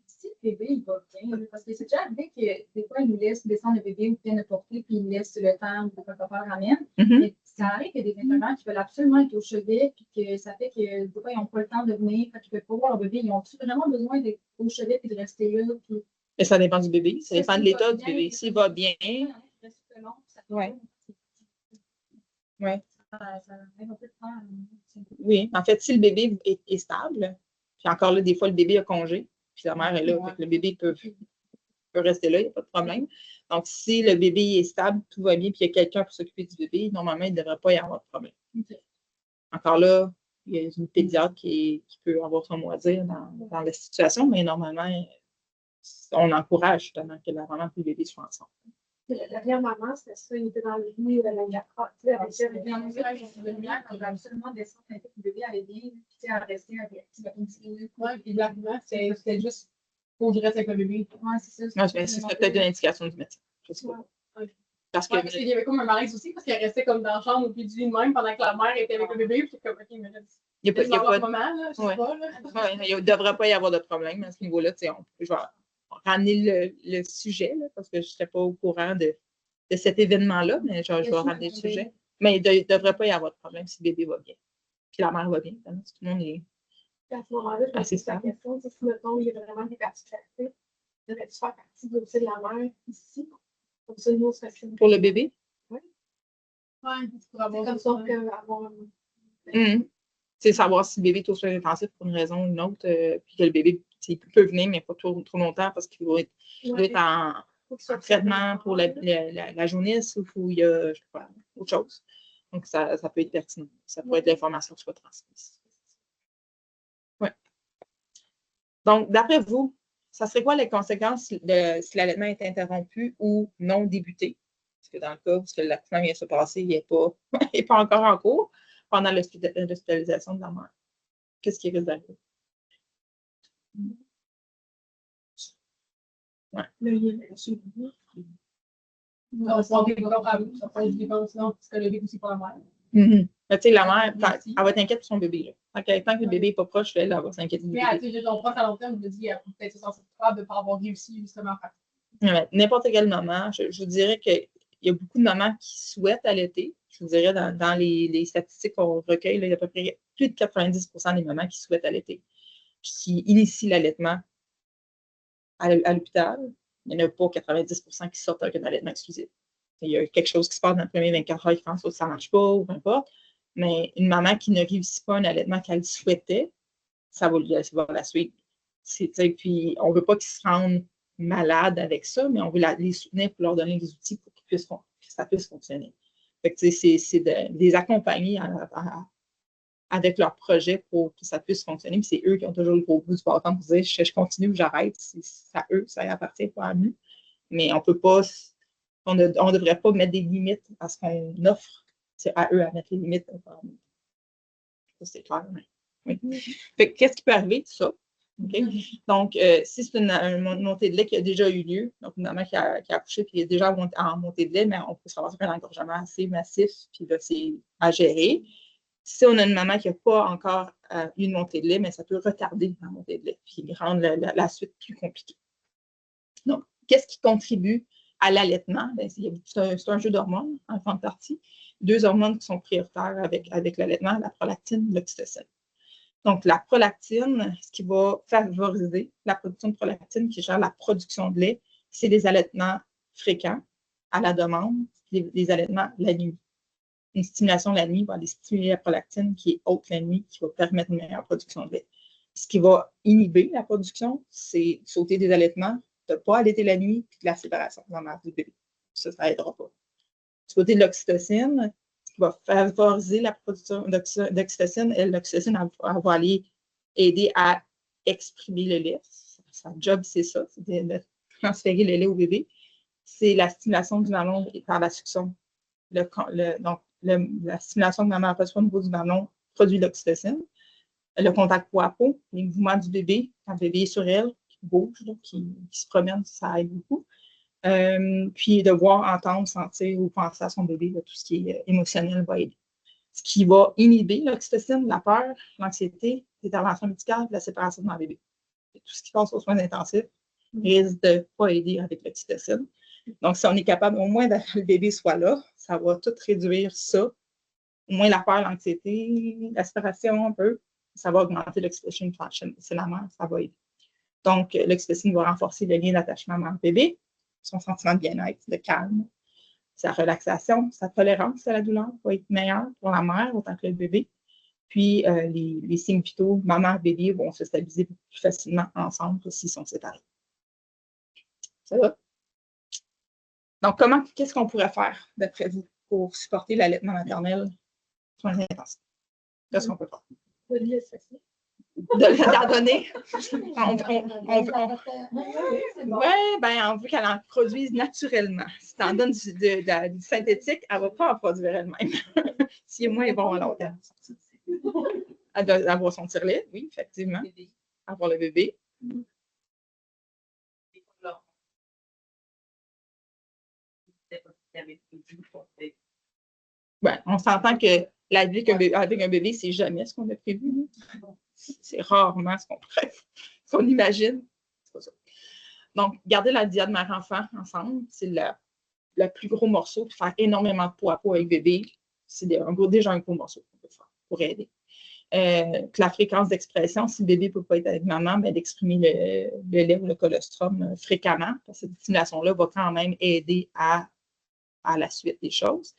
Si le bébé, il va bien, parce que c'est déjà arrivé que des fois, il nous laisse descendre le bébé ou bien le porter, puis il nous laisse le temps pour que le papa ramène. Mais ça arrive qu'il y a des infirmières qui veulent absolument être au chevet, puis que ça fait que des fois, ils n'ont pas le temps de venir, fait qu'ils ne peuvent pas voir leur bébé. Ils ont vraiment besoin d'être au chevet et de rester là. Puis... Mais ça dépend du bébé, ça dépend de l'état du bébé. S'il va bien. Oui. Oui. Oui, en fait, si le bébé est stable, puis encore là, des fois, le bébé a congé, puis la mère est là, fait que le bébé peut rester là, il n'y a pas de problème. Donc, si le bébé est stable, tout va bien, puis il y a quelqu'un pour s'occuper du bébé, normalement, il ne devrait pas y avoir de problème. Encore là, il y a une pédiatre qui peut avoir son mot à dire dans la situation, mais normalement, on encourage justement que la maman et le bébé soient ensemble. La dernière maman, c'était ça, il était dans le lit, il avait lumière, quand absolument descendre un peu, le bébé allait bien, puis à rester avec une petite minute. Oui, puis la c'était juste pour qu'il reste avec le bébé. Oui, c'est ça. C'est peut-être une indication du médecin. Je sais pas. Parce qu'il y avait comme un malaise aussi, parce qu'elle restait comme dans la chambre au pied du lit de même pendant que la mère était avec le bébé, puis comme, OK, mais là, il n'y a pas de moment, là, je sais pas, là. Il ne devrait pas y avoir de problème à ce niveau-là. Je vais ramener le sujet, là, parce que je ne serais pas au courant de cet événement-là, mais je vais ramener le sujet. Mais il ne devrait pas y avoir de problème si le bébé va bien. Puis la mère va bien. Si tout le monde est Puis à ce moment-là, je me c'est pose la ça. question, si mettons, il y a vraiment des particularités, devrait-tu faire partie du dossier de la mère ici? Comme ça, nous, on se fait Pour le bébé? Ouais, Pour avoir comme ça, on peut avoir. C'est savoir si le bébé est aux soins intensifs pour une raison ou une autre, puis que le bébé peut venir, mais pas trop longtemps parce qu'il doit être en traitement pour la jaunisse ou il y a, je sais pas, autre chose. Donc, ça peut être pertinent. Ça peut être l'information qui soit transmise. Ouais. Donc, d'après vous, ça serait quoi les conséquences si l'allaitement est interrompu ou non débuté? Parce que dans le cas où l'accouchement vient de se passer, il n'est pas encore en cours pendant l'hospitalisation de la mère. Qu'est-ce qui risque d'arriver? Ouais. Le lien est suivi. Donc, on peut pas ça peut être dépendant psychologique aussi pour la mère. Mais tu sais, la mère, elle va être inquiète pour son bébé. Tant que le bébé n'est pas proche, elle va s'inquiéter. Mais tu sais, ton proche à long terme me dit peut-être c'est capable de ne pas avoir réussi justement à faire. N'importe quelle maman, je vous dirais qu'il y a beaucoup de mamans qui souhaitent allaiter. Je vous dirais, dans les statistiques qu'on recueille, là, il y a à peu près plus de 90% des mamans qui souhaitent allaiter, qui initient l'allaitement à l'hôpital. Il n'y en a pas 90% qui sortent avec un allaitement exclusif. Il y a quelque chose qui se passe dans les premiers 24 heures qui pense que ça ne marche pas ou peu importe. Mais une maman qui ne réussit pas un allaitement qu'elle souhaitait, ça va la suivre. Puis, on ne veut pas qu'ils se rendent malades avec ça, mais on veut les soutenir pour leur donner les outils pour que ça puisse fonctionner. Fait que, c'est de les accompagner avec leur projet pour que ça puisse fonctionner. Puis c'est eux qui ont toujours le gros bout du bâton pour dire je continue ou j'arrête. C'est à eux, ça appartient pas à nous. Mais on peut pas, on ne devrait pas mettre des limites à ce qu'on offre. C'est à eux à mettre les limites. Ça, c'est clair. Oui. Fait que, qu'est-ce qui peut arriver de ça? Okay? Donc, si c'est une montée de lait qui a déjà eu lieu, donc une maman qui a accouché et qui est déjà en montée de lait, mais on peut se ramasser un engorgement assez massif, puis là, c'est à gérer. Si on a une maman qui n'a pas encore eu une montée de lait, mais ça peut retarder la montée de lait, puis rendre la suite plus compliquée. Donc, qu'est-ce qui contribue à l'allaitement? C'est un jeu d'hormones, en grande partie. 2 hormones qui sont prioritaires avec l'allaitement, la prolactine et l'oxytocine. Donc, la prolactine, ce qui va favoriser la production de prolactine, qui gère la production de lait, c'est les allaitements fréquents, à la demande, les allaitements la nuit. Une stimulation la nuit va aller stimuler la prolactine qui est haute la nuit, qui va permettre une meilleure production de lait. Ce qui va inhiber la production, c'est sauter des allaitements, de ne pas allaiter la nuit, puis de la séparation de la mère du bébé. Ça n'aidera pas. Du côté de l'oxytocine, qui va favoriser la production d'oxytocine, l'oxytocine va aller aider à exprimer le lait. Sa job, c'est ça, c'est de transférer le lait au bébé. C'est la stimulation du mamelon par la succion. Donc, la stimulation que maman reçoit au niveau du mamelon produit l'oxytocine. Le contact peau à peau, les mouvements du bébé, quand le bébé est sur elle, qui bouge, qui se promène, ça aide beaucoup. Puis de voir, entendre, sentir ou penser à son bébé, tout ce qui est émotionnel va aider. Ce qui va inhiber l'oxytocine, la peur, l'anxiété, l'intervention médicale, la séparation de mon bébé. Et tout ce qui passe aux soins intensifs risque de ne pas aider avec l'oxytocine. Donc, si on est capable au moins que le bébé soit là, ça va tout réduire ça. Au moins la peur, l'anxiété, l'aspiration un peu, ça va augmenter l'oxytocine function. C'est la mère, ça va aider. Donc, l'oxytocine va renforcer le lien d'attachement mère-bébé, son sentiment de bien-être, de calme, sa relaxation, sa tolérance à la douleur va être meilleure pour la mère autant que le bébé. Puis, les signes vitaux, maman et bébé vont se stabiliser plus facilement ensemble s'ils sont séparés. Ça va? Donc, qu'est-ce qu'on pourrait faire, d'après vous, pour supporter l'allaitement maternel soins intensifs? Qu'est-ce qu'on peut faire? D'en donner. On veut qu'elle en produise naturellement. Si tu en donnes du synthétique, elle ne va pas en produire elle-même. Si moi est bon à long terme. Elle doit avoir son tire-lait, oui, effectivement. Avoir le bébé. On s'entend que la vie avec un bébé, c'est jamais ce qu'on a prévu. C'est rarement ce qu'on imagine. C'est pas ça. Donc, garder la diade mère-enfant ensemble, c'est le plus gros morceau. Puis faire énormément de peau à peau avec bébé, c'est déjà un gros morceau qu'on peut faire pour aider. que la fréquence d'expression, si le bébé ne peut pas être avec maman, ben, d'exprimer le lait ou le colostrum fréquemment, parce que cette stimulation-là va quand même aider à la suite des choses.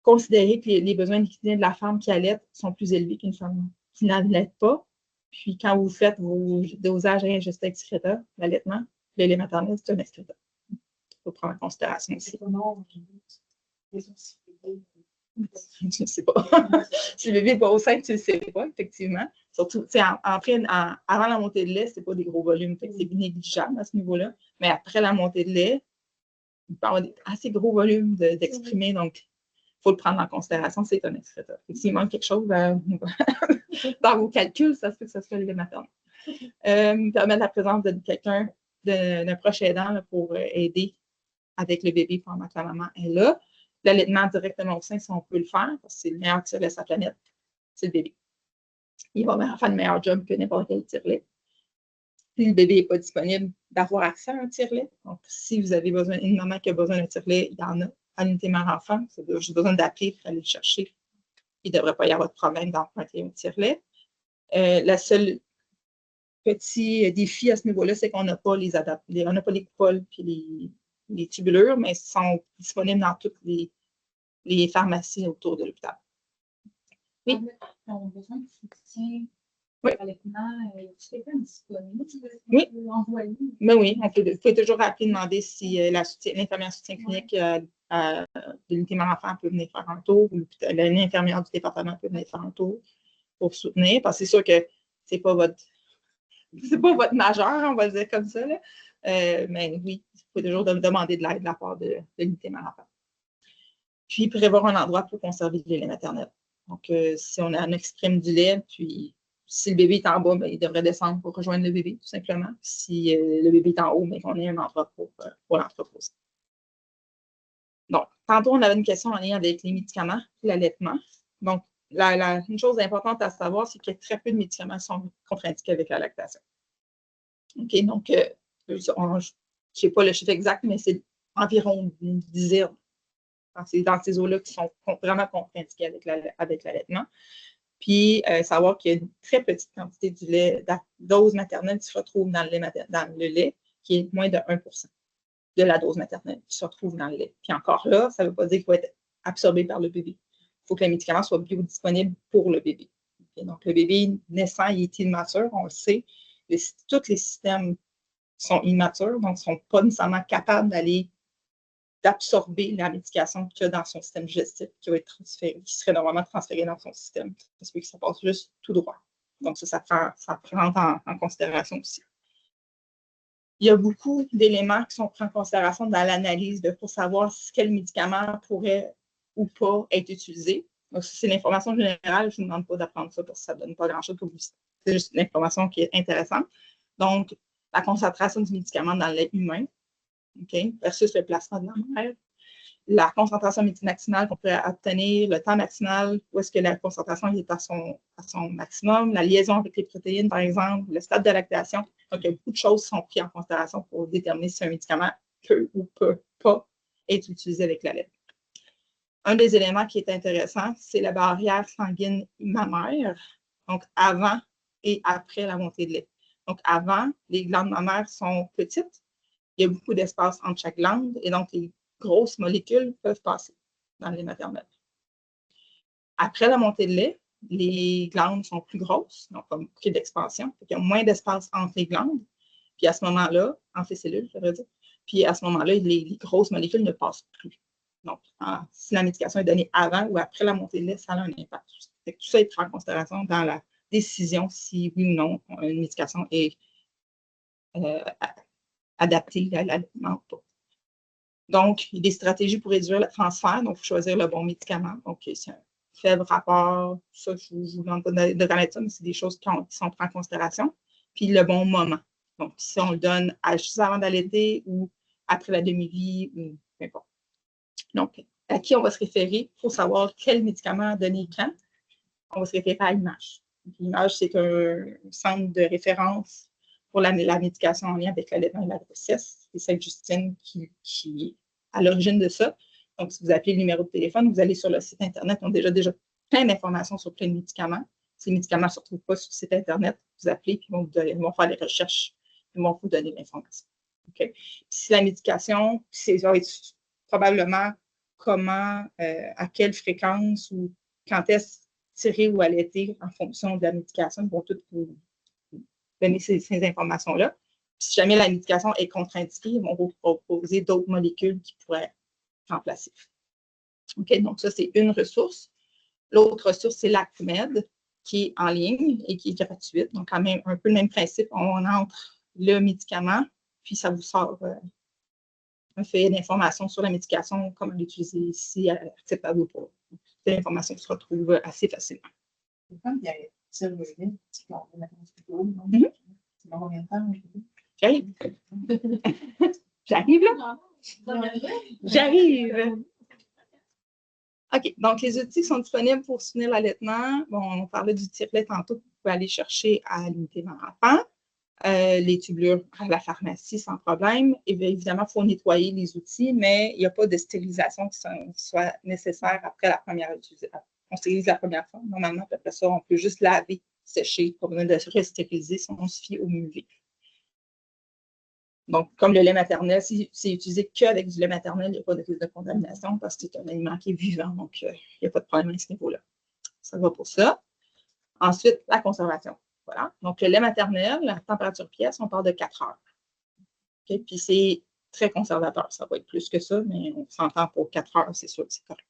Considérer que les besoins liquidiens de la femme qui allait sont plus élevés qu'une femme qui n'allait pas. Puis quand vous faites vos dosages réajustés excréteurs, l'allaitement, le lait maternel, c'est un excréteur. Il faut prendre en considération aussi. Je ne sais pas. Si le bébé n'est pas au sein, tu ne le sais pas, effectivement. Surtout, avant la montée de lait, ce n'est pas des gros volumes, c'est négligeable à ce niveau-là. Mais après la montée de lait, il peut y avoir des assez gros volumes d'exprimer, donc il faut le prendre en considération, c'est un excréteur. S'il manque quelque chose dans vos calculs, ça se peut que ce soit le lait maternel. Permettre la présence de quelqu'un, d'un proche aidant là, pour aider avec le bébé pendant que la maman est là. L'allaitement directement au sein, si on peut le faire, parce que c'est le meilleur tire-lait sur la planète, c'est le bébé. Il va faire le meilleur job que n'importe quel tire-lait. Si le bébé n'est pas disponible, d'avoir accès à un tire-lait. Donc, si vous avez besoin, une maman qui a besoin d'un tire-lait, il y en a à l'unité mère-enfant. C'est juste besoin d'appeler pour aller le chercher. Il ne devrait pas y avoir de problème d'emprunter un tire-lait. Le seul petit défi à ce niveau-là, c'est qu'on n'a pas on n'a pas les coupoles et les tubulures, mais ils sont disponibles dans toutes les pharmacies autour de l'hôpital. Oui. On a besoin de soutien. Oui. C'est pas disponible. Oui. Mais oui, vous pouvez toujours appeler demander si l'infirmière soutien clinique de l'unité mère-enfant peut venir faire un tour ou l'infirmière du département peut venir faire un tour pour soutenir, parce que c'est sûr que c'est pas votre majeur, on va le dire comme ça. Là. Mais oui, vous pouvez toujours demander de l'aide de la part de l'unité mère-enfant. Puis prévoir un endroit pour conserver le lait maternel. Donc, si on exprime du lait, puis si le bébé est en bas, bien, il devrait descendre pour rejoindre le bébé, tout simplement. Si le bébé est en haut, bien, on ait un endroit pour l'entreposer. Donc, tantôt, on avait une question en lien avec les médicaments et l'allaitement. Donc, une chose importante à savoir, c'est qu'il y a très peu de médicaments qui sont contre-indiqués avec la lactation. OK, donc, je ne sais pas le chiffre exact, mais c'est environ une dizaine dans ces eaux-là qui sont vraiment contre-indiquées avec l'allaitement. Puis, savoir qu'il y a une très petite quantité du lait, de dose maternelle qui se retrouve dans le lait, qui est moins de 1% de la dose maternelle qui se retrouve dans le lait. Puis encore là, ça ne veut pas dire qu'il faut être absorbé par le bébé. Il faut que le médicament soit biodisponible pour le bébé. Okay? Donc, le bébé naissant, il est immature, on le sait. Tous les systèmes sont immatures, donc ne sont pas nécessairement capables d'absorber la médication qu'il y a dans son système digestif qui va être transférée, qui serait normalement transférée dans son système. Ça se peut que ça passe juste tout droit. Donc, ça prend en considération aussi. Il y a beaucoup d'éléments qui sont pris en considération dans l'analyse pour savoir quel médicament pourrait ou pas être utilisé. Donc, c'est l'information générale. Je ne vous demande pas d'apprendre ça parce que ça ne donne pas grand-chose pour vous. C'est juste l'information qui est intéressante. Donc, la concentration du médicament dans le lait humain, okay, versus le plasma de la mère. La concentration maximale qu'on pourrait obtenir, le temps maximal, où est-ce que la concentration est à son maximum, la liaison avec les protéines, par exemple, le stade de lactation. Donc, il y a beaucoup de choses qui sont prises en considération pour déterminer si un médicament peut ou peut pas être utilisé avec la lait. Un des éléments qui est intéressant, c'est la barrière sanguine mammaire, donc avant et après la montée de lait. Donc, avant, les glandes mammaires sont petites. Il y a beaucoup d'espace entre chaque glande et donc les grosses molécules peuvent passer dans le lait maternel. Après la montée de lait, les glandes sont plus grosses, donc comme beaucoup d'expansion. Il y a moins d'espace entre les glandes. Puis à ce moment-là, entre les cellules, je veux dire. Puis à ce moment-là, les grosses molécules ne passent plus. Donc, si la médication est donnée avant ou après la montée de lait, ça a un impact. Tout ça est pris en considération dans la décision si oui ou non une médication est adaptée à l'allaitement ou pas. Donc, il y a des stratégies pour réduire le transfert. Donc, il faut choisir le bon médicament. Donc, c'est un faible rapport. Ça, je ne vous demande pas de connaître ça, mais c'est des choses qui sont prises en considération. Puis, le bon moment. Donc, si on le donne juste avant d'allaiter ou après la demi-vie, ou peu importe. Donc, à qui on va se référer? Il faut savoir quel médicament donner quand. On va se référer à l'IMAGE. L'IMAGE, c'est un centre de référence pour la médication en lien avec l'allaitement et la grossesse. C'est Sainte-Justine qui est à l'origine de ça. Donc, si vous appelez le numéro de téléphone, vous allez sur le site Internet. On a déjà plein d'informations sur plein de médicaments. Ces médicaments ne se retrouvent pas sur le site Internet. Vous appelez, puis ils vont faire les recherches, ils vont vous donner l'information. Okay? Si la médication, ça va être probablement comment, à quelle fréquence ou quand est-ce tirer ou allaiter en fonction de la médication. Ils vont toutes vous donner ces informations-là. Si jamais la médication est contre-indiquée, ils vont vous proposer d'autres molécules qui pourraient remplacer. OK, donc ça, c'est une ressource. L'autre ressource, c'est l'ACMED, qui est en ligne et qui est gratuite. Donc, quand même, un peu le même principe. On entre le médicament, puis ça vous sort un feuillet d'informations sur la médication, comment l'utiliser ici, acceptable ou pas. C'est l'information qui se retrouve assez facilement. Comme il y a Cellulite, qui ont maintenant plus tôt, non? C'est dans combien de temps aujourd'hui? J'arrive. J'arrive là. J'arrive. OK. Donc, les outils sont disponibles pour soutenir l'allaitement. Bon, on parlait du tire-lait tantôt, vous pouvez aller chercher à l'unité mère-enfant. Les tubulures à la pharmacie sans problème. Et bien, évidemment, il faut nettoyer les outils, mais il n'y a pas de stérilisation qui soit nécessaire après la première utilisation. On stérilise la première fois, normalement, puis après ça, on peut juste laver, sécher, pas besoin de restériliser si on se fie au MUV. Donc, comme le lait maternel, si c'est utilisé qu'avec du lait maternel, il n'y a pas de risque de contamination parce que c'est un aliment qui est vivant, donc il n'y a pas de problème à ce niveau-là. Ça va pour ça. Ensuite, la conservation. Voilà. Donc, le lait maternel, la température pièce, on parle de 4 heures. Okay? Puis, c'est très conservateur. Ça va être plus que ça, mais on s'entend pour 4 heures, c'est sûr que c'est correct.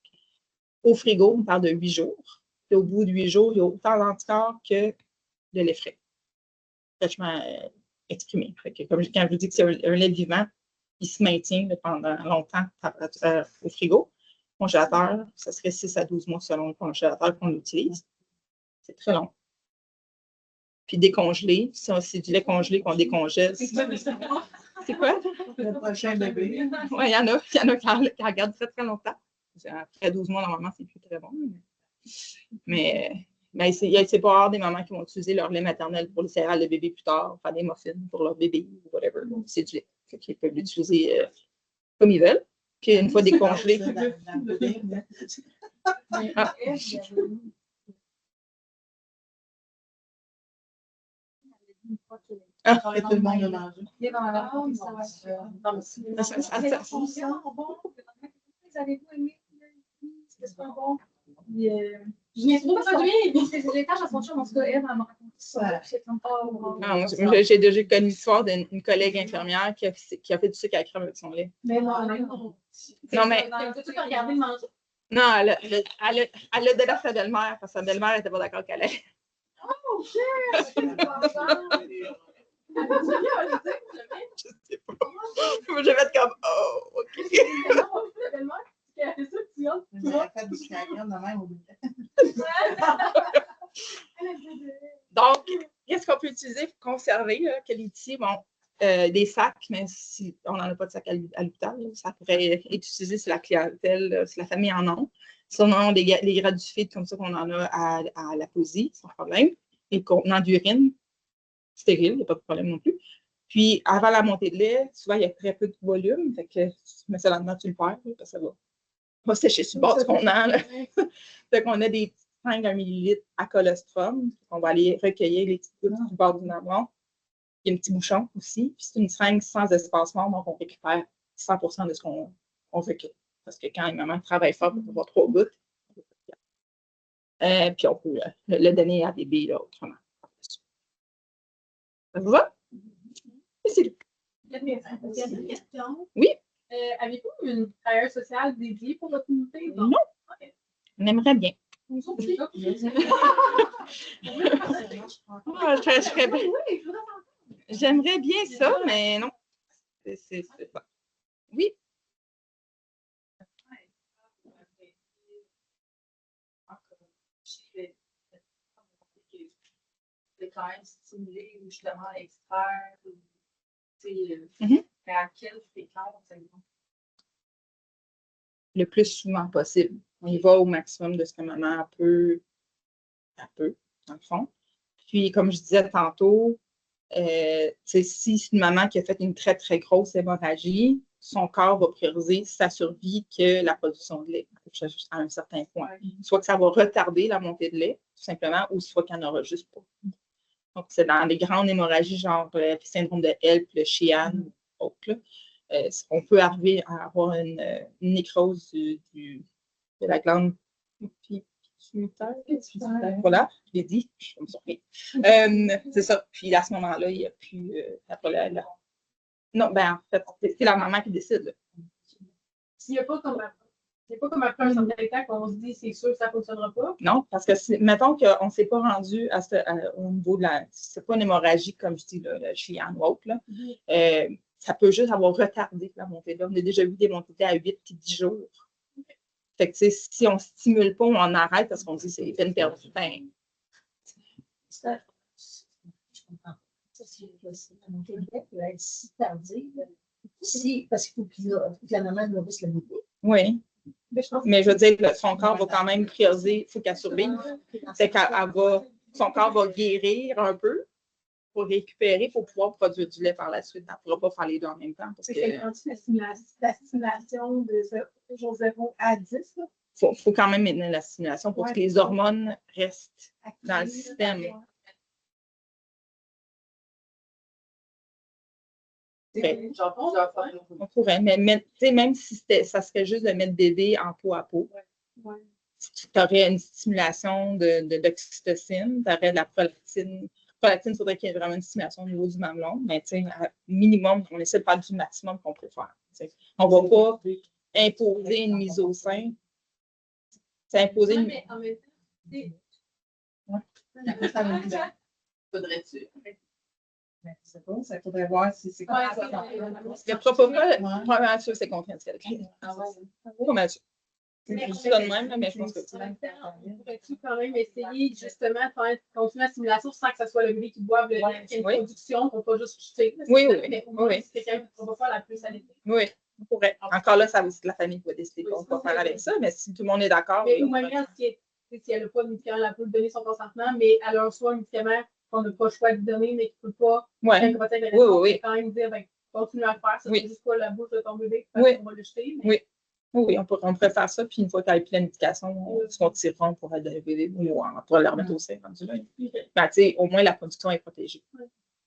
Au frigo, on parle de 8 jours. Puis, au bout de 8 jours, il y a autant d'anticorps que de lait frais. Fraîchement exprimé. Comme quand je vous dis que c'est un lait vivant, il se maintient pendant longtemps au frigo. Congélateur, ça serait 6 à 12 mois selon le congélateur qu'on utilise. C'est très long. Puis décongelé, si c'est du lait congelé qu'on décongèle. C'est quoi? Le prochain bébé. Oui, il y en a qui regardent très, très longtemps. Après 12 mois, normalement, c'est plus très bon. Mais c'est pas rare des mamans qui vont utiliser leur lait maternel pour les céréales de bébé plus tard, faire des muffins pour leur bébé ou whatever. C'est du lait. Ils peuvent l'utiliser comme ils veulent. Puis une fois décongelé. Ah. Ah, tout le monde a mangé. Avez-vous aimé? C'était pas bon. Je n'ai trop produit. Les tâches à son chum, en tout cas, elle m'a raconté ça. J'ai déjà connu l'histoire d'une collègue infirmière qui a fait du sucre à la crème avec son lait. Mais non, mais. Tu peux regarder le manger? Non, elle a donné à sa belle-mère parce que sa belle-mère n'était pas d'accord qu'elle ait. Oh, shit! Je sais pas. Je vais être comme, oh, OK. Elle a fait du scallion de même au bout. Donc, qu'est-ce qu'on peut utiliser pour conserver? Quel outil? Bon, des sacs, mais si on n'en a pas de sac à l'hôpital, ça pourrait être utilisé si la clientèle, si la famille en a. Si on a des gradufides comme ça qu'on en a à la posie, sans problème. Et contenant d'urine, stérile, il n'y a pas de problème non plus. Puis, avant la montée de lait, souvent, il y a très peu de volume. Fait que tu mets ça là-dedans, tu le perds, parce que ça va sécher sur le bord du contenant. Fait qu'on a des petites seringues 1 millilitre à colostrum. On va aller recueillir les petites gouttes du bord du nablon. Il y a un petit bouchon aussi. Puis c'est une seringue sans espacement, donc on récupère 100% de ce qu'on recueille. Parce que quand une maman travaille fort pour avoir 3 gouttes, puis on peut le donner à bébé là, autrement. Ça vous va? C'est tout. Une question. Oui. Avez-vous une travailleuse sociale dédiée pour votre unité? Non. Okay. On aimerait bien. J'aimerais bien ça, mais non. C'est pas. Oui. C'est quand même stimulé ou justement extraire. Mais à quelle fréquence? Le plus souvent possible. On y va au maximum de ce que maman peut, dans le fond. Puis, comme je disais tantôt, si c'est une maman qui a fait une très, très grosse hémorragie, son corps va prioriser sa survie que la production de lait à un certain point. Soit que ça va retarder la montée de lait, tout simplement, ou soit qu'il n'y en aura juste pas. Donc, c'est dans les grandes hémorragies, genre le syndrome de HELLP, le Sheehan, autres, on peut arriver à avoir une nécrose de la glande pituitaire. Voilà, je l'ai dit, je me surpris. C'est ça. Puis à ce moment-là, il n'y a plus. Non, ben en fait, c'est la maman qui décide. Là. Il n'y a pas comme après un certain temps qu'on se dit c'est sûr que ça ne fonctionnera pas. Non, parce que mettons qu'on ne s'est pas rendu au niveau de la. C'est pas une hémorragie, comme je dis, là, le Sheehan ou autre. Ça peut juste avoir retardé la montée de lait. On a déjà vu des montées de lait à 8 et 10 jours. Fait que, si on ne stimule pas, on arrête parce qu'on dit que c'est peine perdue. Ben, je comprends. Ça, c'est la montée de lait peut être si tardive. Parce qu'il faut que la maman nourrisse le bébé. Oui. Mais je veux dire, son corps va quand même prioriser, il faut qu'elle survive. C'est son corps va guérir un peu pour récupérer, pour pouvoir produire du lait par la suite. Elle ne pourra pas faire les deux en même temps. C'est la stimulation de jour 0 à 10. Il faut quand même maintenir la stimulation pour que les hormones restent dans le système. On pourrait, mais même si ça serait juste de mettre bébé en peau à peau, tu aurais une stimulation d'oxytocine, tu aurais de la prolatine. Prolatine, il faudrait qu'il y ait vraiment une stimulation au niveau du mamelon, mais minimum, on essaie de faire du maximum qu'on peut faire. On ne va pas imposer une mise au sein. C'est imposer une. Mais en même temps, Faudrait-tu? C'est bon, ça faudrait voir si c'est quoi. Le propofol, probablement sûr, c'est contre-indiqué. Pas mal sûr. Je dis ça de même, mais je pense que pourrais-tu quand même essayer justement de continuer la stimulation sans que ce soit le bébé qui boive le lait, qu'il y ait une production, qu'on ne va pas juste jeter. Oui. C'est quelqu'un qui va faire la plus à l'été. Oui, on pourrait. Encore là, ça c'est la famille qui va décider qu'on va faire avec ça, mais si tout le monde est d'accord. Mais ou même si elle n'a pas de médicament, elle peut donner son consentement, mais elle a soit un médicament qu'on n'a pas le choix de donner, mais qui ne peut pas. Oui. Quand même dire, continue à faire ça, c'est juste pas la bouche de ton bébé, on va le jeter. Oui, on pourrait faire ça, puis une fois qu'elle a plus la médication, on se tirera pour elle donner le bébé ou on pourrait la remettre au sein. Ben, au moins, la production est protégée.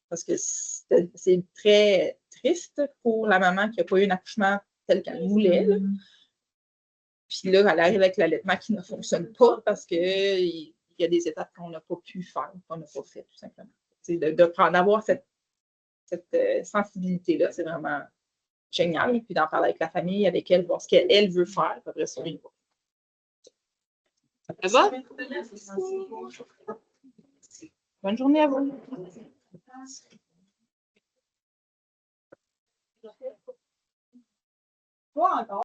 Parce que c'est très triste pour la maman qui n'a pas eu un accouchement tel qu'elle voulait. Là. Puis là, elle arrive avec l'allaitement qui ne fonctionne pas parce qu'il y a des étapes qu'on n'a pas pu faire, qu'on n'a pas fait, tout simplement. D'avoir cette sensibilité-là, c'est vraiment génial. Puis d'en parler avec la famille, avec elle, voir ce qu'elle veut faire. Après ça, ça va? Bonne journée à vous. Toi encore.